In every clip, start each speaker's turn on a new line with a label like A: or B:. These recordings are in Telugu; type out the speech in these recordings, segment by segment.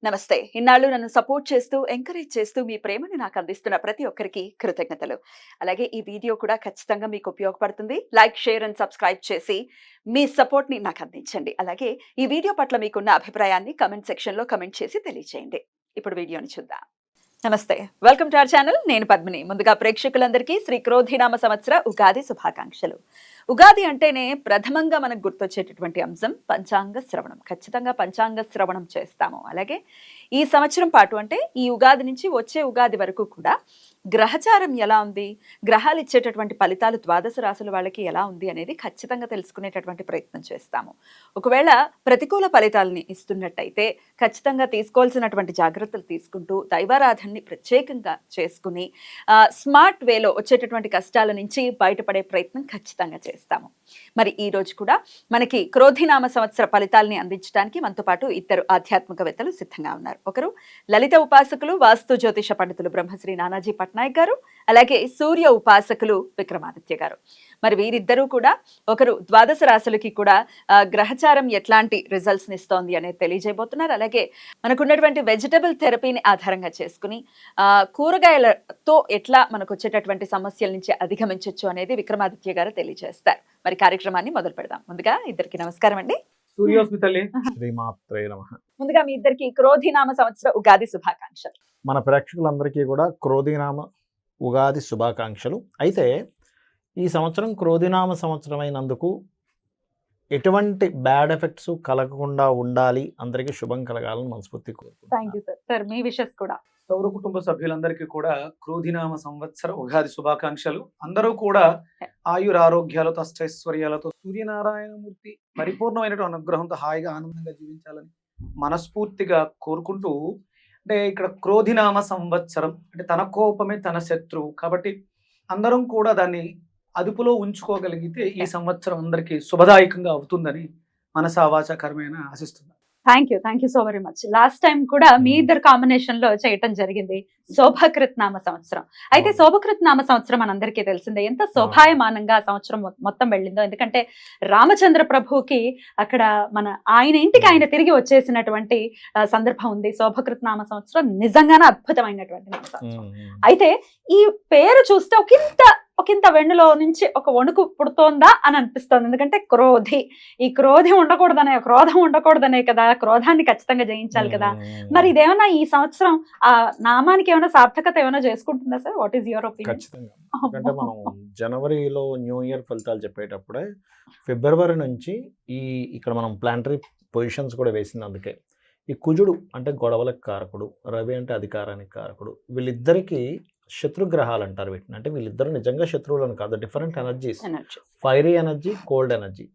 A: నమస్తే. ఇన్నాళ్ళు నన్ను సపోర్ట్ చేస్తూ, ఎంకరేజ్ చేస్తూ మీ ప్రేమను నాకు అందిస్తున్న ప్రతి ఒక్కరికి కృతజ్ఞతలు. అలాగే ఈ వీడియో కూడా ఖచ్చితంగా మీకు ఉపయోగపడుతుంది. లైక్, షేర్ అండ్ సబ్స్క్రైబ్ చేసి మీ సపోర్ట్‌ని నాకు అందించండి. అలాగే ఈ వీడియో పట్ల మీకున్న అభిప్రాయాన్ని కామెంట్ సెక్షన్‌లో కామెంట్ చేసి తెలియజేయండి. ఇప్పుడు వీడియోని చూద్దాం. నమస్తే. Welcome to our channel. నేను పద్మిని. ముందుగా ప్రేక్షకులందరికీ శ్రీ క్రోధినామ సంవత్సర ఉగాది శుభాకాంక్షలు. ఉగాది అంటేనే ప్రథమంగా మనకు గుర్తొచ్చేటటువంటి అంశం పంచాంగ శ్రవణం. ఖచ్చితంగా పంచాంగ శ్రవణం చేస్తాము. అలాగే ఈ సంవత్సరం పాటు అంటే ఈ ఉగాది నుంచి వచ్చే ఉగాది వరకు కూడా గ్రహచారం ఎలా ఉంది, గ్రహాలు ఇచ్చేటటువంటి ఫలితాలు ద్వాదశ రాశుల వాళ్ళకి ఎలా ఉంది అనేది ఖచ్చితంగా తెలుసుకునేటటువంటి ప్రయత్నం చేస్తాము. ఒకవేళ ప్రతికూల ఫలితాలని ఇస్తున్నట్టయితే ఖచ్చితంగా తీసుకోవాల్సినటువంటి జాగ్రత్తలు తీసుకుంటూ దైవారాధనని ప్రత్యేకంగా చేసుకుని స్మార్ట్ వేలో వచ్చేటటువంటి కష్టాల నుంచి బయటపడే ప్రయత్నం ఖచ్చితంగా చేస్తాము. మరి ఈ రోజు కూడా మనకి క్రోధినామ సంవత్సర ఫలితాలని అందించడానికి మనతో పాటు ఇద్దరు ఆధ్యాత్మికవేత్తలు సిద్ధంగా ఉన్నారు. ఒకరు లలిత ఉపాసకులు, వాస్తు జ్యోతిష పండితులు బ్రహ్మశ్రీ నానాజీ పట్నాయక్ గారు, అలాగే సూర్య ఉపాసకులు విక్రమాదిత్య గారు. మరి వీరిద్దరూ కూడా ఒకరు ద్వాదశ రాశులకి కూడా గ్రహచారం ఎట్లాంటి రిజల్ట్స్ ఇస్తోంది అనేది తెలియజేయబోతున్నారు. అలాగే మనకున్నటువంటి వెజిటబుల్ థెరపీని ఆధారంగా చేసుకుని కూరగాయలతో ఎట్లా మనకు వచ్చేటటువంటి సమస్యల నుంచి అధిగమించవచ్చు అనేది విక్రమాదిత్య గారు తెలియజేస్తారు. మరి కార్యక్రమాన్ని మొదలు పెడదాం. ముందుగా ఇద్దరికి నమస్కారం అండి. ముందుగా మీ ఇద్దరికి క్రోధినామ సంవత్సర ఉగాది శుభాకాంక్షలు.
B: మన ప్రేక్షకులందరికీ కూడా క్రోధినామ ఉగాది శుభాకాంక్షలు. అయితే ఈ సంవత్సరం క్రోధినామ సంవత్సరం అయినందుకు ఎటువంటి బ్యాడ్ ఎఫెక్ట్స్ కలగకుండా ఉండాలి, అందరికీ శుభం కలగాలని మనస్ఫూర్తి
A: కోరుకుంటున్నాను. మీ విషెస్ కూడా
C: సౌర కుటుంబ సభ్యులందరికీ కూడా క్రోధినామ సంవత్సర ఉగాది శుభాకాంక్షలు. అందరూ కూడా ఆయురారోగ్యాలతో అష్టైశ్వర్యాలతో సూర్యనారాయణమూర్తి పరిపూర్ణమైనటువంటి అనుగ్రహంతో హాయిగా ఆనందంగా జీవించాలని మనస్ఫూర్తిగా కోరుకుంటూ, అంటే ఇక్కడ క్రోధినామ సంవత్సరం అంటే తన కోపమే తన శత్రువు కాబట్టి అందరం కూడా దాన్ని అదుపులో ఉంచుకోగలిగితే ఈ సంవత్సరం అందరికీ శుభదాయకంగా అవుతుందని మనసా వాచా కర్మేణ ఆశిస్తున్నాను.
A: Thank you so very much. Last time కూడా మీ ఇద్దరు కాంబినేషన్ లో చేయటం జరిగింది శోభకృత్ నామ సంవత్సరం. అయితే శోభకృత్ నామ సంవత్సరం మనందరికీ తెలిసిందే ఎంత శోభాయమానంగా సంవత్సరం మొత్తం వెళ్ళిందో. ఎందుకంటే రామచంద్ర ప్రభుకి అక్కడ ఆయన ఇంటికి ఆయన తిరిగి వచ్చేసినటువంటి సందర్భం ఉంది. శోభకృత్ నామ సంవత్సరం నిజంగానే అద్భుతమైనటువంటి నామ సంవత్సరం. అయితే ఈ పేరు చూస్తే ఒకంత వెన్నులో నుంచి ఒక వణుకు పుడుతోందా అని అనిపిస్తోంది. ఎందుకంటే ఈ క్రోధం ఉండకూడదనే కదా, క్రోధాన్ని ఖచ్చితంగా జయించాలి కదా. మరి ఇదేమన్నా ఈ సంవత్సరం ఆ నామానికి ఏమైనా సార్థకత ఏమైనా చేసుకుంటుందా sir? What is your opinion?
B: ఖచ్చితంగా. ఎందుకంటే మనం జనవరిలో న్యూ ఇయర్ ఫలితాలు చెప్పేటప్పుడే ఫిబ్రవరి నుంచి ఇక్కడ మనం ప్లానటరీ పొజిషన్స్ కూడా వేసింది. అందుకే ఈ కుజుడు అంటే గొడవలకు కారకుడు, రవి అంటే అధికారానికి కారకుడు, వీళ్ళిద్దరికీ శత్రుగ్రహాలు అంటారు వీటిని. అంటే వీళ్ళిద్దరు నిజంగా శత్రువులను కాదు, different energies, fiery energy, cold energy.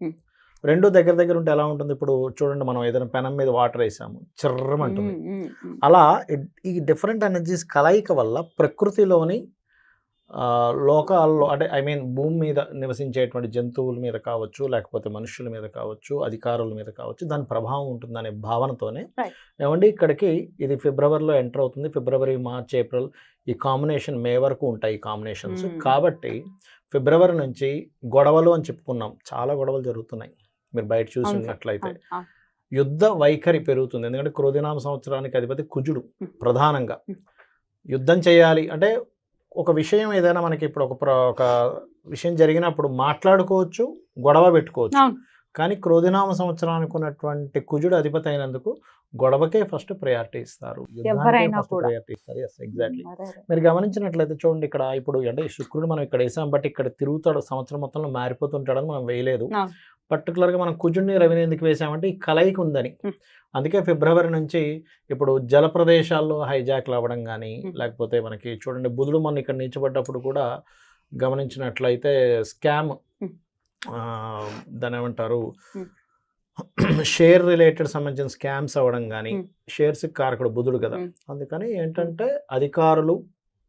B: రెండు దగ్గర ఉంటే ఎలా ఉంటుంది? ఇప్పుడు చూడండి, మనం ఏదైనా పెనం మీద వాటర్ వేసాము, చిర్రమంటుంది. అలా ఈ డిఫరెంట్ ఎనర్జీస్ కలయిక వల్ల ప్రకృతిలోని లోకాల్లో అంటే భూమి మీద నివసించేటువంటి జంతువుల మీద కావచ్చు, లేకపోతే మనుషుల మీద కావచ్చు, అధికారుల మీద కావచ్చు, దాని ప్రభావం ఉంటుందనే భావనతోనే ఏమండి ఇక్కడికి ఇది ఫిబ్రవరిలో ఎంటర్ అవుతుంది. ఫిబ్రవరి, మార్చ్, ఏప్రిల్ ఈ కాంబినేషన్ మే వరకు ఉంటాయి ఈ కాంబినేషన్స్. కాబట్టి ఫిబ్రవరి నుంచి గొడవలు అని చెప్పుకున్నాం, చాలా గొడవలు జరుగుతున్నాయి. మీరు బయట చూసినట్లయితే యుద్ధ వైఖరి పెరుగుతుంది. ఎందుకంటే క్రోధినామ సంవత్సరానికి అధిపతి కుజుడు. ప్రధానంగా యుద్ధం చేయాలి అంటే ఒక విషయం ఏదైనా మనకి ఇప్పుడు ఒక విషయం జరిగినప్పుడు మాట్లాడుకోవచ్చు, గొడవ పెట్టుకోవచ్చు. కానీ క్రోధినామ సంవత్సరానికి ఉన్నటువంటి కుజుడు అధిపతి అయినందుకు గొడవకే ఫస్ట్ ప్రయారిటీ ఇస్తారు, ప్రయారిటీ ఇస్తారు. ఎగ్జాక్ట్లీ. మీరు గమనించినట్లయితే చూడండి, ఇక్కడ ఇప్పుడు అంటే శుక్రుడు మనం ఇక్కడ వేసాం, బట్ ఇక్కడ తిరుగుతాడు, సంవత్సరం మొత్తంలో మారిపోతుంటాడని మనం వేయలేదు. పర్టికులర్గా మనం కుజుడిని, రవిని ఎందుకు వేసామంటే ఈ కలయిక ఉందని. అందుకే ఫిబ్రవరి నుంచి ఇప్పుడు జల ప్రదేశాల్లో హైజాక్లు అవ్వడం కానీ, లేకపోతే మనకి చూడండి బుధుడు మొన్న ఇక్కడ నిలిచబడ్డప్పుడు కూడా గమనించినట్లయితే స్కామ్, దాని ఏమంటారు, షేర్ రిలేటెడ్ సంబంధించిన స్కామ్స్ అవ్వడం కానీ, షేర్స్ కారకుడు బుధుడు కదా. అందుకని ఏంటంటే అధికారులు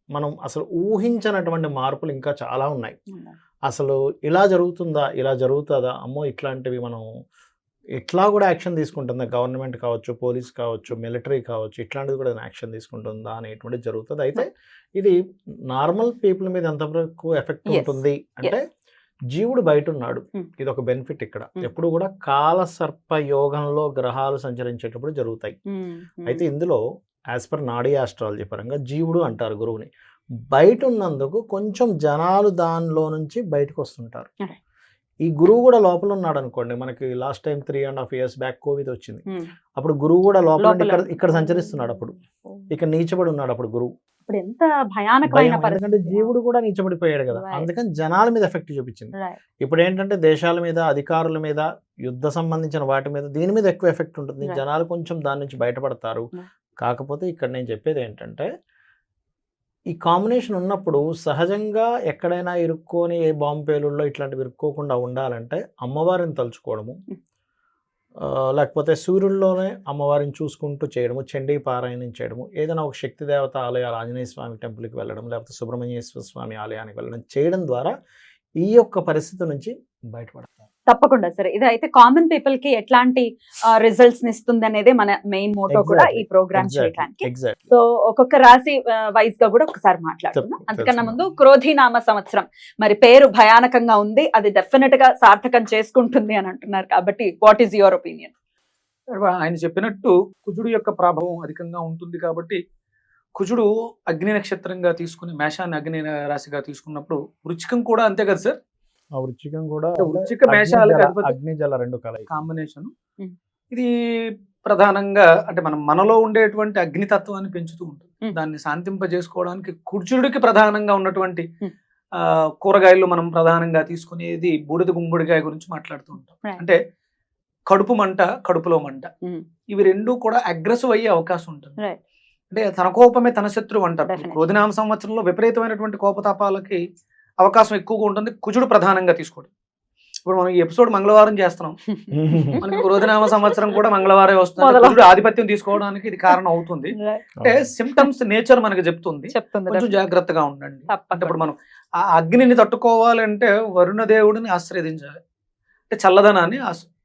B: మనం అసలు ఊహించినటువంటి మార్పులు ఇంకా చాలా ఉన్నాయి. అసలు ఇలా జరుగుతుందా, ఇలా జరుగుతుందా, అమ్మో ఇట్లాంటివి మనం ఇట్లా కూడా యాక్షన్ తీసుకుంటుందా, గవర్నమెంట్ కావచ్చు, పోలీస్ కావచ్చు, మిలిటరీ కావచ్చు, ఇట్లాంటిది కూడా యాక్షన్ తీసుకుంటుందా అనేటువంటిది జరుగుతుంది. అయితే ఇది నార్మల్ పీపుల్ మీద ఎంతవరకు ఎఫెక్ట్ ఉంటుంది అంటే జీవుడు బయట ఉన్నాడు.
A: Hmm.
B: ఇది ఒక బెనిఫిట్ ఇక్కడ.
A: Hmm.
B: ఎప్పుడు కూడా కాలసర్ప యోగంలో గ్రహాలు సంచరించేటప్పుడు జరుగుతాయి. అయితే ఇందులో యాజ్ పర్ నాడీ ఆస్ట్రాలజీ పరంగా జీవుడు అంటారు గురువుని. బయట ఉన్నందుకు కొంచెం జనాలు దానిలో నుంచి బయటకు వస్తుంటారు.
A: Okay.
B: ఈ గురువు కూడా లోపల ఉన్నాడు అనుకోండి. మనకి last time 3.5 years back Covid వచ్చింది. అప్పుడు గురువు కూడా లోపల ఉండి ఇక్కడ సంచరిస్తున్నాడు. అప్పుడు ఇక్కడ నీచబడి ఉన్నాడు అప్పుడు గురువు.
A: ఇప్పుడు ఎంత భయానకమైన
B: భయం, ఎందుకంటే జీవుడు కూడా నీచబడిపోయాడు కదా.
A: Right.
B: అందుకని జనాల మీద ఎఫెక్ట్ చూపించింది. ఇప్పుడు ఏంటంటే దేశాల మీద, అధికారుల మీద, యుద్ధ సంబంధించిన వాటి మీద, దీని మీద ఎక్కువ ఎఫెక్ట్ ఉంటుంది.
A: Right.
B: జనాలు కొంచెం దాని నుంచి బయటపడతారు.
A: Right.
B: కాకపోతే ఇక్కడ నేను చెప్పేది ఏంటంటే ఈ కాంబినేషన్ ఉన్నప్పుడు సహజంగా ఎక్కడైనా ఇరుక్కొని ఏ బాంబు పేలుల్లో ఇట్లాంటివి ఇరుక్కోకుండా ఉండాలంటే అమ్మవారిని తలుచుకోవడము, లేకపోతే సూర్యుల్లోనే అమ్మవారిని చూసుకుంటూ చేయడము, చండీ పారాయణం చేయడము, ఏదైనా ఒక శక్తి దేవత ఆలయాలు, ఆంజనేయ స్వామి టెంపుల్కి వెళ్ళడం, లేకపోతే సుబ్రహ్మణ్యేశ్వర స్వామి ఆలయానికి వెళ్ళడం చేయడం ద్వారా ఈ యొక్క పరిస్థితి నుంచి బయటపడతారు.
A: తప్పకుండా సరే. ఇది అయితే కామన్ పీపుల్ కి ఎట్లాంటి రిజల్ట్స్ ఇస్తుంది అనేది మన మెయిన్ మోటో కూడా ఈ ప్రోగ్రామ్ చేయడానికి.
B: ఎగ్జాక్ట్లీ.
A: సో ఒక్కొక్క రాశి వైజ్ గా కూడా ఒకసారి మాట్లాడుకుందాం. అంతకన్నా ముందు క్రోధినామ సంవత్సరం మరి పేరు భయానకంగా ఉంది, అది డెఫినెట్ గా సార్థకం చేసుకుంటుంది అని అంటున్నారు. కాబట్టి వాట్ ఈస్ యువర్ ఒపీనియన్?
C: ఆయన చెప్పినట్టు కుజుడు యొక్క ప్రభావం అధికంగా ఉంటుంది కాబట్టి కుజుడు అగ్ని నక్షత్రంగా తీసుకుని మేషాన్ని అగ్ని రాశిగా తీసుకున్నప్పుడు వృచ్చికం కూడా అంతే కదా సార్.
B: ఆ వృచ్చికం కూడా
C: వృచ్చిక మేషాలకు
B: అగ్ని జల రెండు కలయిక
C: కాంబినేషన్. ఇది ప్రధానంగా అంటే మనలో ఉండేటువంటి అగ్నితత్వాన్ని పెంచుతూ ఉంటుంది. దాన్ని శాంతింపజేసుకోవడానికి కుజుడికి ప్రధానంగా ఉన్నటువంటి కూరగాయలు మనం ప్రధానంగా తీసుకునేది బూడిద గుమ్మడికాయ గురించి మాట్లాడుతూ ఉంటాం. అంటే కడుపు మంట, కడుపులో మంట, ఇవి రెండు కూడా అగ్రెసివ్ అయ్యే అవకాశం ఉంటుంది. అంటే తన కోపమే తన శత్రువు అంటారు. క్రోధినామ సంవత్సరంలో విపరీతమైనటువంటి కోపతాపాలకి అవకాశం ఎక్కువగా ఉంటుంది కుజుడు ప్రధానంగా తీసుకోవడం. ఇప్పుడు మనం ఈ ఎపిసోడ్ మంగళవారం చేస్తున్నాం, మనకి క్రోధినామ సంవత్సరం కూడా మంగళవారం వస్తుంది. కుజుడు ఆధిపత్యం తీసుకోవడానికి ఇది కారణం అవుతుంది. అంటే సిమ్టమ్స్ నేచర్ మనకి చెప్తుంది, కొంచెం జాగ్రత్తగా ఉండండి. అంటే ఇప్పుడు మనం ఆ అగ్నిని తట్టుకోవాలంటే వరుణ దేవుడిని ఆశ్రయించాలి, అంటే చల్లదనాన్ని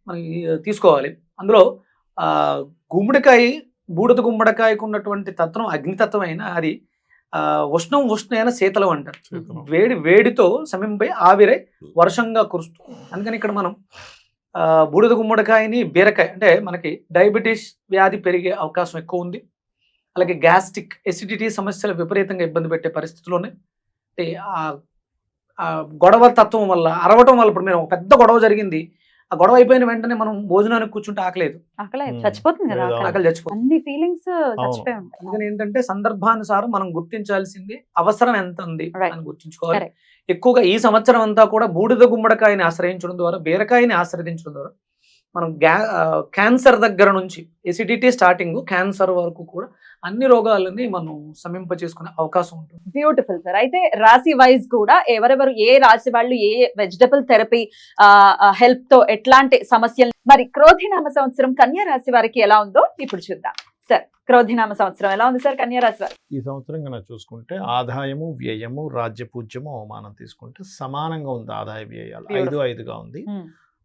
C: మనకి తీసుకోవాలి. అందులో గుమ్మడికాయ, బూడిద గుమ్మడికాయకు ఉన్నటువంటి తత్వం అగ్నితత్వం అయినా అది ఉష్ణైన శీతలం అంటారు. వేడితో సమింపై ఆవిరై వర్షంగా కురుస్తుంది. అందుకని ఇక్కడ మనం బూడిద గుమ్మడికాయని, బీరకాయ అంటే మనకి డయాబెటీస్ వ్యాధి పెరిగే అవకాశం ఎక్కువ ఉంది. అలాగే గ్యాస్ట్రిక్ ఎసిడిటీ సమస్యలు విపరీతంగా ఇబ్బంది పెట్టే పరిస్థితుల్లోనే ఆ గొడవ తత్వం వల్ల, అరవటం వల్ల, ఇప్పుడు మీరు ఒక పెద్ద గొడవ జరిగింది, ఆ గొడవ అయిపోయిన వెంటనే మనం భోజనానికి కూర్చుంటే ఆకలేదు,
A: చచ్చిపోతుంది కదా,
C: ఆకలి చచ్చిపోతుంది.
A: అన్ని ఫీలింగ్స్ చచ్చిపోయి ఉంటాయి.
C: అందుకని ఏంటంటే సందర్భానుసారం మనం గుర్తించాల్సింది అవసరం ఎంత ఉంది అని గుర్తించుకోవాలి. ఎక్కువగా ఈ సంవత్సరం అంతా కూడా బూడిద గుమ్మడికాయని ఆశ్రయించడం ద్వారా, బీరకాయని ఆశ్రయించడం ద్వారా మనం క్యాన్సర్ దగ్గర నుంచి ఎసిడిటీ స్టార్టింగ్ క్యాన్సర్ వరకు కూడా అన్ని రోగాలని మనం సమీప చేసుకునే అవకాశం ఉంటుంది.
A: Beautiful sir. అయితే రాశి వైజ్ కూడా ఎవరెవరు ఏ రాశి వాళ్ళు ఏ వెజిటబుల్ థెరపీ హెల్ప్ తో ఎట్లాంటి సమస్యలు, మరి క్రోధినామ సంవత్సరం కన్యా రాశి వారికి ఎలా ఉందో ఇప్పుడు చూద్దాం. సార్, క్రోధినామ సంవత్సరం ఎలా ఉంది సార్ కన్యా రాశి వారికి?
B: ఈ సంవత్సరం కనుక చూసుకుంటే ఆదాయము, వ్యయము, రాజ్యపూజ్యము, అవమానం తీసుకుంటే సమానంగా ఉంది. ఆదాయ వ్యయాలు 5-5గా ఉంది.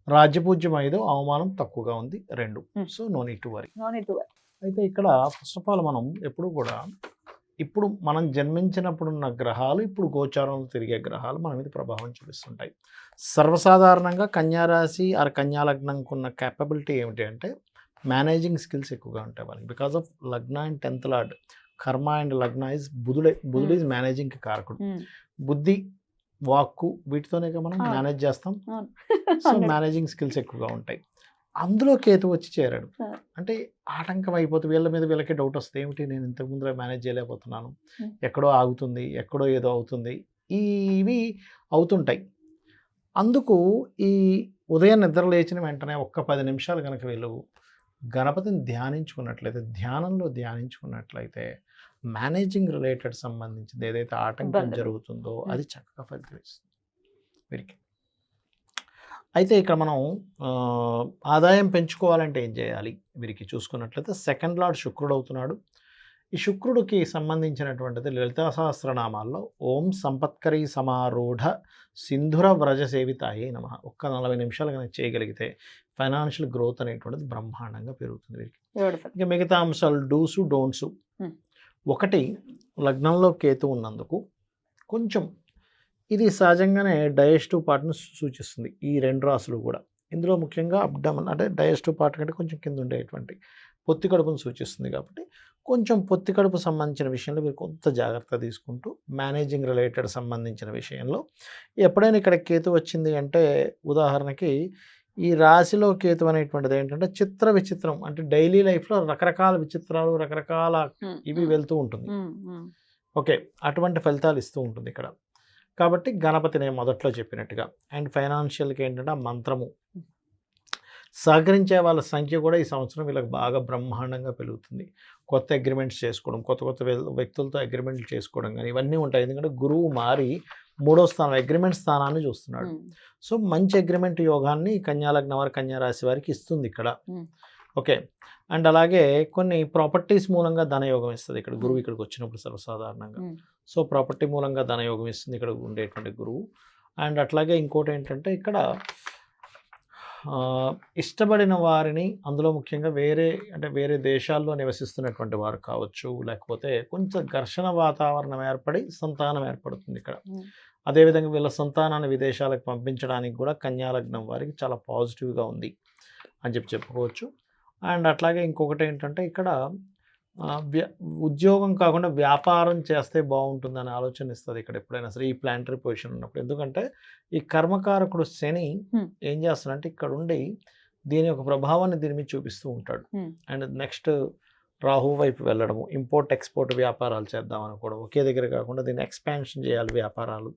B: రాజ్యపూజ్యం 5, అవమానం తక్కువగా ఉంది 2. So no need to worry. అయితే ఇక్కడ ఫస్ట్ ఆఫ్ ఆల్ మనం ఎప్పుడు కూడా ఇప్పుడు మనం జన్మించినప్పుడున్న గ్రహాలు, ఇప్పుడు గోచారంలో తిరిగే గ్రహాలు మన మీద ప్రభావం చూపిస్తుంటాయి. సర్వసాధారణంగా కన్యారాశి ఆర్ కన్యా లగ్నంకు ఉన్న క్యాపబిలిటీ ఏమిటి అంటే మేనేజింగ్ స్కిల్స్ ఎక్కువగా ఉంటాయి వాళ్ళకి. బికాస్ ఆఫ్ లగ్న అండ్ 10th లార్డ్ కర్మ అండ్ లగ్న ఇస్ బుధుడు ఈజ్ మేనేజింగ్ కారకుడు. బుద్ధి, వాక్కు, వీటితోనే మనం మేనేజ్ చేస్తాం. సో మేనేజింగ్ స్కిల్స్ ఎక్కువగా ఉంటాయి. అందులో కేతు వచ్చి చేరాడు అంటే ఆటంకం అయిపోతుంది. వీళ్ళ మీద వీళ్ళకి డౌట్ వస్తుంది, ఏమిటి నేను ఇంతకు ముందులో మేనేజ్ చేయలేకపోతున్నాను, ఎక్కడో ఆగుతుంది, ఎక్కడో ఏదో అవుతుంది, ఇవి అవుతుంటాయి. అందుకు ఈ ఉదయం నిద్ర లేచిన వెంటనే ఒక్క 10 నిమిషాలు కనుక వీళ్ళు గణపతిని ధ్యానించుకున్నట్లయితే మేనేజింగ్ రిలేటెడ్ సంబంధించింది ఏదైతే ఆటంకం జరుగుతుందో అది చక్కగా ఫలితమిస్తుంది వీరికి. అయితే ఇక్కడ మనం ఆదాయం పెంచుకోవాలంటే ఏం చేయాలి వీరికి చూసుకున్నట్లయితే 2nd లార్డ్ శుక్రుడు అవుతున్నాడు. ఈ శుక్రుడికి సంబంధించినటువంటిది లలితా సహస్రనామాల్లో ఓం సంపత్కరీ సమారూఢ సింధుర వ్రజ సేవితాయే నమః ఒక్క 40 నిమిషాలు కనుక చేయగలిగితే ఫైనాన్షియల్ గ్రోత్ అనేటువంటిది బ్రహ్మాండంగా పెరుగుతుంది వీరికి. ఇంకా మిగతా అంశాలు డూసు డోంట్సు. 1 లగ్నంలో కేతు ఉన్నందుకు కొంచెం ఇది సహజంగానే డైజెస్టివ్ పార్ట్‌ని సూచిస్తుంది. ఈ 2 రాశులు కూడా. ఇందులో ముఖ్యంగా అబ్డామన్ అంటే డైజెస్టివ్ పార్ట్ కంటే కొంచెం కింద ఉండేటువంటి పొత్తి కడుపును సూచిస్తుంది కాబట్టి, కొంచెం పొత్తి కడుపు సంబంధించిన విషయంలో మీరు కొంత జాగ్రత్త తీసుకుంటూ మేనేజింగ్ రిలేటెడ్ సంబంధించిన విషయంలో ఎప్పుడైనా ఇక్కడ కేతు వచ్చింది అంటే ఉదాహరణకి ఈ రాశిలో కేతు అనేటువంటిది ఏంటంటే చిత్ర విచిత్రం అంటే డైలీ లైఫ్‌లో రకరకాల విచిత్రాలు, రకరకాల
A: హ్మ్.
B: ఇవి వెళ్తూ ఉంటుంది.
A: హ్మ్. హ్మ్.
B: ఓకే. అటువంటి ఫలితాలు ఇస్తూ ఉంటుంది ఇక్కడ. కాబట్టి గణపతి నేను మొదట్లో చెప్పినట్టుగా. అండ్ ఫైనాన్షియల్‌కి ఏంటంటే ఆ మంత్రము. సహకరించే వాళ్ళ సంఖ్య కూడా ఈ సంవత్సరం వీళ్ళకి బాగా బ్రహ్మాండంగా పెరుగుతుంది. కొత్త అగ్రీమెంట్స్ చేసుకోవడం, కొత్త కొత్త వ్యక్తులతో అగ్రీమెంట్లు చేసుకోవడం గాని ఇవన్నీ ఉంటాయి. ఎందుకంటే గురువు మారి 3వ స్థానం అగ్రీమెంట్ స్థానాన్ని చూస్తున్నాడు.
A: హ్మ్.
B: సో మంచి అగ్రీమెంట్ యోగాన్ని కన్యా లగ్నం వారు, కన్యా రాశి వారికి ఇస్తుంది ఇక్కడ.
A: హ్మ్.
B: ఓకే. అండ్ అలాగే కొన్ని ప్రాపర్టీస్ మూలంగా ధనయోగం ఇస్తది ఇక్కడ గురువు ఇక్కడికి వచ్చినప్పుడు సర్వసాధారణంగా.
A: హ్మ్.
B: సో ప్రాపర్టీ మూలంగా ధనయోగం ఇస్తుంది ఇక్కడ ఉండేటువంటి గురువు. అండ్ అట్లాగే ఇంకోటేంటంటే ఇక్కడ ఇష్టపడిన వారిని అందులో ముఖ్యంగా వేరే దేశాల్లో నివసిస్తున్నటువంటి వారు కావచ్చు, లేకపోతే కొంచెం ఘర్షణ వాతావరణం ఏర్పడి సంతానం ఏర్పడుతుంది ఇక్కడ.
A: హ్మ్.
B: అదేవిధంగా వీళ్ళ సంతానాన్ని విదేశాలకు పంపించడానికి కూడా కన్యా లగ్నం వారికి చాలా పాజిటివ్‌గా ఉంది అని చెప్పుకోవచ్చు. అండ్ అట్లాగే ఇంకొకటేంటంటే ఇక్కడ ఉద్యోగం కాకుండా వ్యాపారం చేస్తే బాగుంటుందనే ఆలోచన ఇస్తది ఇక్కడ ఎప్పుడైనా సరే ఈ ప్లానటరీ పొజిషన్ ఉన్నప్పుడు. ఎందుకంటే ఈ కర్మకారకుడు శని
A: హ్మ్.
B: ఏం చేస్తాడంటే ఇక్కడుండి దీని యొక్క ప్రభావాన్ని దీని మీద చూపిస్తూ ఉంటాడు.
A: హ్మ్.
B: అండ్ నెక్స్ట్ రాహు వైపు వెళ్ళడము, ఇంపోర్ట్, ఎక్స్‌పోర్ట్ వ్యాపారాలు చేద్దాం అనుకోవడం. ఒకే దగ్గర కాకుండా దీన్ని ఎక్స్‌పాన్షన్ చేయాలి వ్యాపారాలు.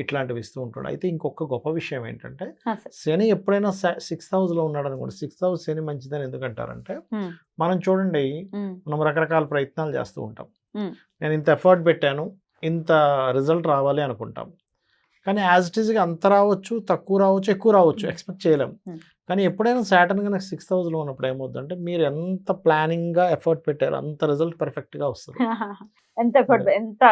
B: ఇట్లాంటివి ఇస్తూ ఉంటాడు. అయితే ఇంకొక గొప్ప విషయం ఏంటంటే
A: ఆ! సార్.
B: శని ఎప్పుడైనా 6th హౌస్‌లో ఉన్నాడనుకోండి. 6th హౌస్ శని మంచిదని ఎందుకంటారంటే
A: హ్మ్.
B: మనం చూడండి
A: హ్మ్.
B: మనం రకరకాల ప్రయత్నాలు చేస్తూ ఉంటాం.
A: హ్మ్.
B: నేను ఇంత ఎఫర్ట్ పెట్టాను, ఇంత రిజల్ట్ రావాలి అనుకుంటాం. కానీ యాజ్ ఇట్ ఈస్‌గా అంత రావచ్చు, తక్కువ రావచ్చు, ఎక్కువ రావచ్చు. ఎక్స్‌పెక్ట్ చేయలేం. కానీ ఎప్పుడైనా సాటర్న్ గనక 6th హౌస్‌లో ఉన్నప్పుడు ఏమవుద్దంటే మీరు ఎంత ప్లానింగ్‌గా ఎఫర్ట్ పెట్టారో అంత రిజల్ట్ పర్ఫెక్ట్‌గా వస్తది.
A: ఎంత ఎఫర్ట్ ఎంత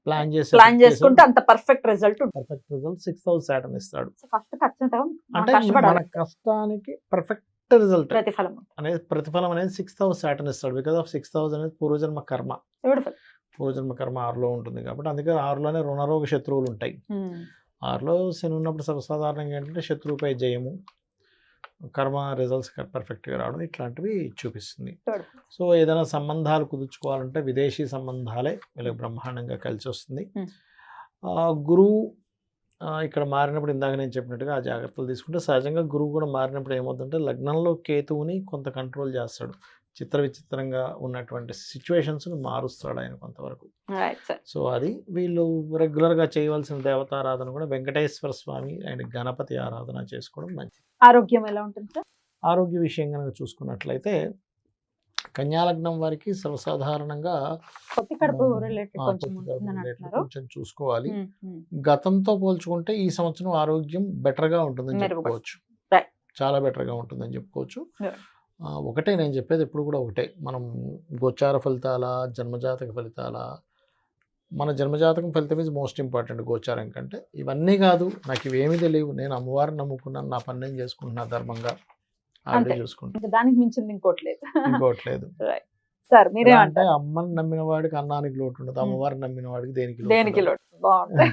B: ప్లాన్
A: ప్లాన్ చేసుకుంటే అంత పర్ఫెక్ట్ రిజల్ట్ ఉంటుంది.
B: Perfect result 6th house Saturn ఇస్తాడు.
A: సో ఫస్ట్ ఖచ్చితంగా మనం
B: అంటే మన
A: కష్టపడాలి.
B: కష్టానికి పర్ఫెక్ట్ రిజల్ట్ ప్రతిఫలం అనేది 6th హౌస్ సాటర్న్ ఇస్తాడు. బికాజ్ ఆఫ్ 6th హౌస్ అనేది పూర్వజన్మ కర్మ.
A: బ్యూటిఫుల్.
B: పూర్వజన్మ కర్మ 6లో ఉంటుంది కాబట్టి అందుకే 6లోనే రుణరోగ శత్రువులు ఉంటాయి. 6లో శని ఉన్నప్పుడు సర్వసాధారణంగా ఏంటంటే శత్రువుపై జయము, కర్మ రిజల్ట్స్ పర్ఫెక్ట్‌గా రావడం ఇట్లాంటివి చూపిస్తుంది. సో ఏదైనా సంబంధాలు కుదుర్చుకోవాలంటే విదేశీ సంబంధాలే వీళ్ళకి బ్రహ్మాండంగా కలిసొస్తుంది. గురువు ఇక్కడ మారినప్పుడు ఇందాక నేను చెప్పినట్టుగా ఆ జాగ్రత్తలు తీసుకుంటే సహజంగా గురువు కూడా మారినప్పుడు ఏమవుతుందంటే లగ్నంలో కేతువుని కొంత కంట్రోల్ చేస్తాడు. విచిత్రంగా ఉన్నటువంటి సిచ్యువేషన్స్‌ని మారుస్తాడు ఆయన కొంతవరకు. సో అది వీళ్ళు రెగ్యులర్‌గా చేయవలసిన దేవతారాధన కూడా వెంకటేశ్వర స్వామి అండ్ గణపతి ఆరాధన చేసుకోవడం మంచిది.
A: ఆరోగ్యం ఎలా ఉంటుంది సార్?
B: ఆరోగ్య విషయం గనక చూసుకున్నట్లయితే కన్యా లగ్నం వారికి సర్వసాధారణంగా
A: పొత్తి కడుపు రిలేటెడ్ కొంచెం ఉంటుందని అంటున్నారు.
B: కొంచెం చూసుకోవాలి. గతంతో పోల్చుకుంటే ఈ సంవత్సరం ఆరోగ్యం బెటర్‌గా ఉంటుందని చెప్పుకోవచ్చు. చాలా బెటర్‌గా ఉంటుందని చెప్పుకోవచ్చు. ఒకటే నేను చెప్పేది ఎప్పుడు కూడా ఒకటే. మనం గోచార ఫలితాల, జన్మజాతక ఫలితాల, మన జన్మజాతకం ఫలితం ఈజ్ మోస్ట్ ఇంపార్టెంట్ గోచారం కంటే. ఇవన్నీ కాదు, నాకు ఇవేమీ తెలియవు, నేను అమ్మవారిని నమ్ముకున్నాను, నా పని నేను చేసుకుంటున్నా ధర్మంగా, ఆవిడే చూసుకుంటాను.
A: దానికి మించింది ఇంకోటి
B: లేదు.
A: సార్ మీరే
B: అంటే అమ్మని నమ్మిన వాడికి అన్నానికి లోటు ఉండదు, అమ్మవారిని నమ్మిన వాడికి
A: దేనికి లోటు. బాగుంది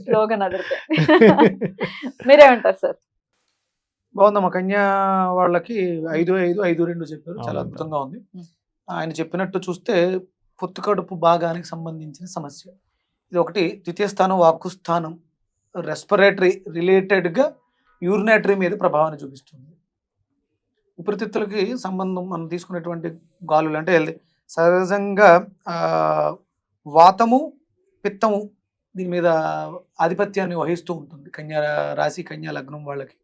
A: స్లోగన్ అదిరితే. మీరేమంటారు సార్?
C: బాగుందమ్మా. కన్యా వాళ్ళకి 5-5-5-2 చెప్పారు. చాలా అద్భుతంగా ఉంది. ఆయన చెప్పినట్టు చూస్తే పొత్తు కడుపు భాగానికి సంబంధించిన సమస్య ఇది ఒకటి. ద్వితీయ స్థానం వాక్కు స్థానం రెస్పిరేటరీ రిలేటెడ్గా యూరినేటరీ మీద ప్రభావాన్ని చూపిస్తుంది. ఊపిరితిత్తులకి సంబంధం మనం తీసుకునేటువంటి గాలులు అంటే సహజంగా వాతము, పిత్తము దీని మీద ఆధిపత్యాన్ని వహిస్తూ ఉంటుంది కన్యా రాశి, కన్యా లగ్నం వాళ్ళకి.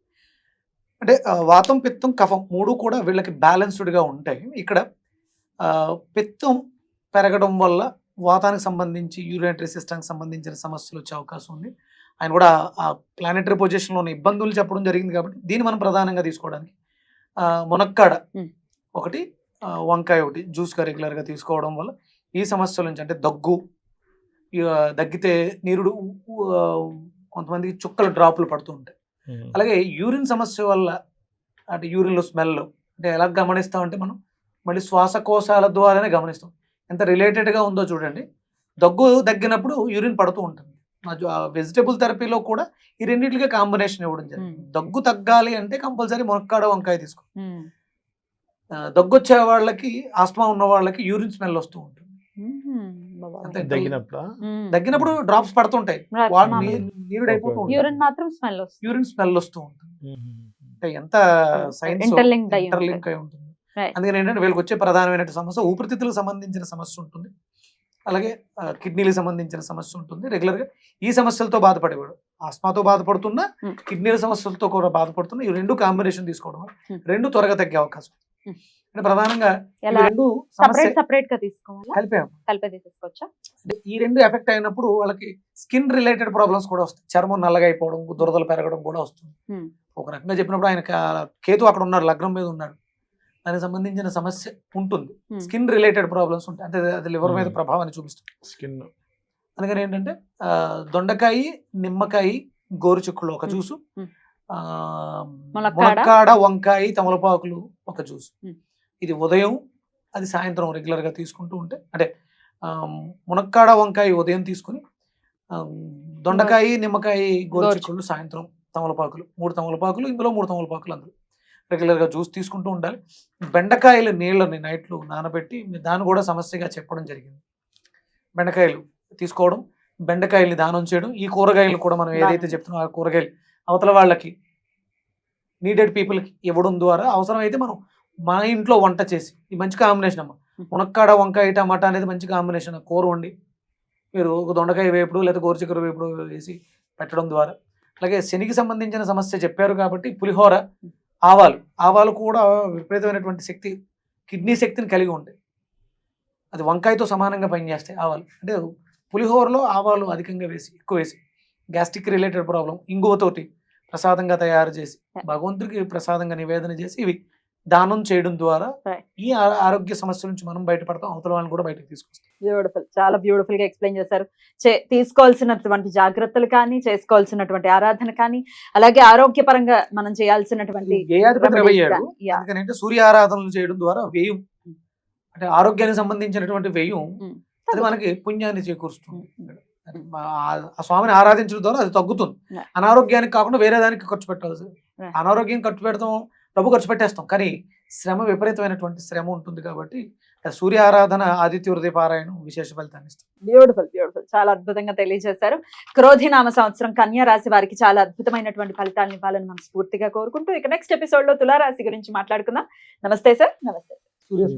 C: అంటే వాతం, పిత్తం, కఫం 3 కూడా వీళ్ళకి బ్యాలెన్స్డ్గా ఉంటాయి. ఇక్కడ పిత్తం పెరగడం వల్ల వాతానికి సంబంధించి యూరినరీ సిస్టమ్కి సంబంధించిన సమస్యలు వచ్చే అవకాశం ఉంది. ఆయన కూడా ఆ ప్లానెటరీ పొజిషన్లో ఉన్న ఇబ్బందులు చెప్పడం జరిగింది కాబట్టి దీన్ని మనం ప్రధానంగా తీసుకోవడానికి మునక్కాడ ఒకటి, వంకాయ ఒకటి జ్యూస్గా రెగ్యులర్గా తీసుకోవడం వల్ల ఈ సమస్యల నుంచి అంటే దగ్గితే నీరుడు కొంతమందికి చుక్కల డ్రాపులు పడుతూ ఉంటాయి. అలాగే యూరిన్ సమస్య వల్ల అంటే యూరిన్లో స్మెల్ అంటే ఎలా గమనిస్తామంటే మనం మళ్ళీ శ్వాసకోశాల ద్వారానే గమనిస్తాం. ఎంత రిలేటెడ్గా ఉందో చూడండి. దగ్గినప్పుడు యూరిన్ పడుతూ ఉంటుంది. వెజిటబుల్ థెరపీలో కూడా ఈ రెండింటికి కాంబినేషన్ ఇవ్వడం జరిగింది. దగ్గు తగ్గాలి అంటే కంపల్సరీ మునక్కాడ వంకాయ తీసుకో. దగ్గు వచ్చే వాళ్ళకి, ఆస్మా ఉన్న వాళ్ళకి యూరిన్ స్మెల్ వస్తూ ఉంటుంది. అంతే, దగ్గినప్పుడు డ్రాప్స్ పడుతుంటాయి, నీరుడైపోతూ ఉంటుంది,
D: యూరిన్ మాత్రం స్మెల్ వస్తుంది.
C: యూరిన్ స్మెల్ వస్తూ ఉంటుంది. అంటే ఎంత సైన్స్
D: Interlinked అయి
C: ఇంటర్లింక్ అయి ఉంటుంది.
D: Right.
C: అందుకని ఏంటంటే వీళ్ళకి వచ్చే ప్రధానమైన సమస్య ఊపిరితిత్తులకు సంబంధించిన సమస్య ఉంటుంది, అలాగే కిడ్నీలకు సంబంధించిన సమస్య ఉంటుంది. రెగ్యులర్ గా ఈ సమస్యలతో బాధపడేవాడు, ఆస్మాతో బాధపడుతున్నా, కిడ్నీల సమస్యలతో కూడా బాధపడుతున్నా, ఈ రెండు కాంబినేషన్ తీసుకోవడం వల్ల రెండు త్వరగా తగ్గే అవకాశం. అంటే ప్రధానంగా ఈ
D: ఎలా
C: రెండు సమస్య
D: సపరేట్ గా తీసుకోవాలా,
C: కలిపాము.
D: కలిపే తీసుకోవచ్చా?
C: అంటే ఈ రెండు ఎఫెక్ట్ అయినప్పుడు వాళ్ళకి స్కిన్ రిలేటెడ్ ప్రాబ్లమ్స్ కూడా వస్తాయి. చర్మం నల్లగా అయిపోవడం, దురదలు పెరగడం కూడా వస్తుంది. ఒక రకంగా చెప్పినప్పుడు ఆయన కేతు అక్కడ ఉన్నారు, లగ్నం మీద ఉన్నాడు, దానికి సంబంధించిన సమస్య ఉంటుంది. స్కిన్ రిలేటెడ్ ప్రాబ్లమ్స్ ఉంటాయి, అంటే అది లివర్ మీద ప్రభావాన్ని చూపిస్తుంది
B: స్కిన్.
C: అందుకని ఏంటంటే దొండకాయ, నిమ్మకాయ, గోరుచిక్కుళ్ళు ఒక జ్యూసు, మునక్కాడ, వంకాయ, తమలపాకులు ఒక జ్యూస్. ఇది ఉదయం, అది సాయంత్రం రెగ్యులర్ గా తీసుకుంటూ ఉంటే, అంటే మునక్కాడ, వంకాయ ఉదయం తీసుకుని, దొండకాయ, నిమ్మకాయ, గోరుచిక్కుళ్ళు సాయంత్రం, తమలపాకులు 3 తమలపాకులు, ఇందులో 3 తమలపాకులు అందరూ రెగ్యులర్ గా జ్యూస్ తీసుకుంటూ ఉండాలి. బెండకాయల నీళ్ళని నైట్లు నానబెట్టి దాన్ని కూడా సమస్యగా చెప్పడం జరిగింది. బెండకాయలు తీసుకోవడం, బెండకాయల్ని దానం చేయడం, ఈ కూరగాయలు కూడా మనం ఏదైతే చెప్తున్నామో ఆ కూరగాయలు అవతల వాళ్ళకి, నీడెడ్ పీపుల్కి ఇవ్వడం ద్వారా అవసరమైతే మనం మన ఇంట్లో వంట చేసి, ఈ మంచి కాంబినేషన్ అమ్మ, మునక్కాడ, వంకాయ, టమాటా అనేది మంచి కాంబినేషన్. కూర వండి మీరు ఒక దొండకాయ వేపుడు లేదా గోరుచిక్కుడు వేపుడు వేసి పెట్టడం ద్వారా, అలాగే శనికి సంబంధించిన సమస్య చెప్పారు కాబట్టి పులిహోర, ఆవాలు కూడా విపరీతమైనటువంటి శక్తి, కిడ్నీ శక్తిని కలిగి ఉంటాయి. అది వంకాయతో సమానంగా పనిచేస్తాయి ఆవాలు. అంటే పులిహోరలో ఆవాలు అధికంగా ఎక్కువ వేసి గ్యాస్ట్రిక్ రిలేటెడ్ ప్రాబ్లం ఇంగువతోటి ప్రసాదంగా తయారు చేసి భగవంతుడికి ప్రసాదంగా నివేదన చేసి ఇవి దానం చేయడం ద్వారా ఈ ఆరోగ్య సమస్య నుంచి మనం బయటపడతాం, అవతల వాళ్ళని కూడా బయటకు తీసుకొస్తాం.
D: బ్యూటిఫుల్, చాలా బ్యూటిఫుల్ గా ఎక్స్ప్లెయిన్ చేశారు. తీసుకోవాల్సినటువంటి జాగ్రత్తలు కానీ, చేసుకోవాల్సినటువంటి ఆరాధన కానీ, అలాగే ఆరోగ్యపరంగా మనం చేయాల్సినటువంటి
C: వ్యయాధిపతి
D: remedies
C: 27.
D: కానీ. Yeah.
C: ఎందుకంటే సూర్య ఆరాధనలు చేయడం ద్వారా వ్యయం, అంటే ఆరోగ్యానికి సంబంధించినటువంటి వ్యయం, అది మనకి పుణ్యాన్ని చేకూరుస్తుంది. ఆ స్వామిని ఆరాధించడం ద్వారా అది తగ్గుతుంది.
D: Yeah.
C: అనారోగ్యానికి కాకుండా వేరే దానికి ఖర్చు పెట్టాల్సి,
D: Right.
C: అనారోగ్యం ఖర్చు పెడతాం, డబ్బు ఖర్చు పెట్టేస్తాం, కానీ శ్రమ, విపరీతమైన శ్రమ ఉంటుంది. కాబట్టి సూర్య ఆరాధన, ఆదిత్య హృదయ పారాయణం విశేష ఫలితాన్ని ఇస్తుంది.
D: బ్యూటిఫుల్, చాలా అద్భుతంగా తెలియజేశారు. క్రోధినామ సంవత్సరం కన్యా రాశి వారికి చాలా అద్భుతమైనటువంటి ఫలితాలను ఇవ్వాలని మనం స్ఫూర్తిగా కోరుకుంటూ, ఇక నెక్స్ట్ ఎపిసోడ్ లో తులారాశి గురించి మాట్లాడుకుందాం. నమస్తే సార్. నమస్తే.
C: సూర్య